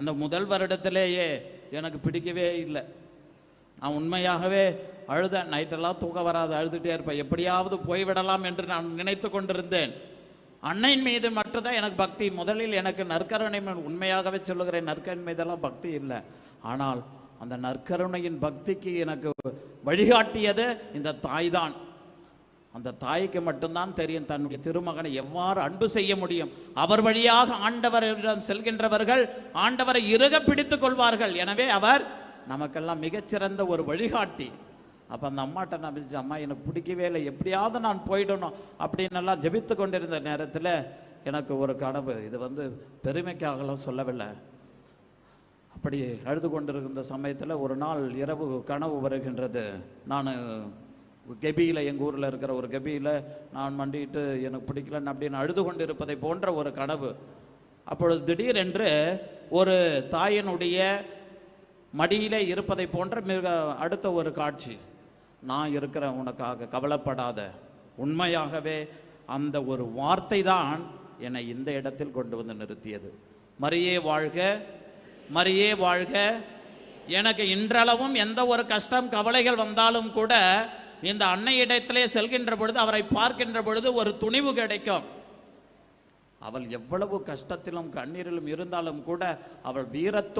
அந்த முதல் வருடத்திலேயே எனக்கு பிடிக்கவே இல்லை. நான் உண்மையாகவே அழுதேன். நைட்டெல்லாம் தூக்க வராது, அழுதுகிட்டே இருப்பேன். எப்படியாவது போய்விடலாம் என்று நான் நினைத்து கொண்டிருந்தேன். அன்னையின் மீது மட்டும்தான் எனக்கு பக்தி. முதலில் எனக்கு நற்கருணை, உண்மையாகவே சொல்லுகிறேன், நற்கருணை மீதெல்லாம் பக்தி இல்லை. ஆனால் அந்த நற்கருணையின் பக்திக்கு எனக்கு வழிகாட்டியது இந்த தாய் தான். அந்த தாய்க்கு மட்டும்தான் தெரியும் தன்னுடைய திருமகனை எவ்வாறு அன்பு செய்ய முடியும். அவர் வழியாக ஆண்டவரிடம் செல்கின்றவர்கள் ஆண்டவரை இறுக பிடித்துக் கொள்வார்கள். எனவே அவர் நமக்கெல்லாம் மிகச்சிறந்த ஒரு வழிகாட்டி. அப்போ அந்த அம்மாட்ட நான் அம்மா எனக்கு பிடிக்கவே இல்லை, எப்படியாவது நான் போயிடணும் அப்படின்னெல்லாம் ஜெபித்து கொண்டிருந்த நேரத்தில் எனக்கு ஒரு கனவு. இது பெருமைக்காகலாம் சொல்லவில்லை. அப்படி அழுது கொண்டிருக்கின்ற சமயத்தில் ஒரு நாள் இரவு கனவு வருகின்றது. நான் கெபியில், எங்கள் ஊரில் இருக்கிற ஒரு கெபியில் நான் மண்டிட்டு எனக்கு பிடிக்கலன்னு அப்படின்னு அழுது கொண்டு இருப்பதை போன்ற ஒரு கனவு. அப்பொழுது திடீரென்று ஒரு தாயினுடைய மடியிலே இருப்பதை போன்ற மிக அடுத்த ஒரு காட்சி. நான் இருக்கிறேன், உனக்காக கவலைப்படாத. உண்மையாகவே அந்த ஒரு வார்த்தை தான் என்னை இந்த இடத்தில் கொண்டு வந்து நிறுத்தியது. மரியே வாழ்க, மரியே வாழ்க. எனக்கு இன்றளவும் எந்த ஒரு கஷ்டம் கவலைகள் வந்தாலும் கூட இந்த அன்னை இடத்திலே செல்கின்ற பொழுது, அவரை பார்க்கின்ற பொழுது ஒரு துணிவு கிடைக்கும். அவள் எவ்வளவு கஷ்டத்திலும் கண்ணீரிலும் இருந்தாலும் கூட அவள் வீரத்தோடு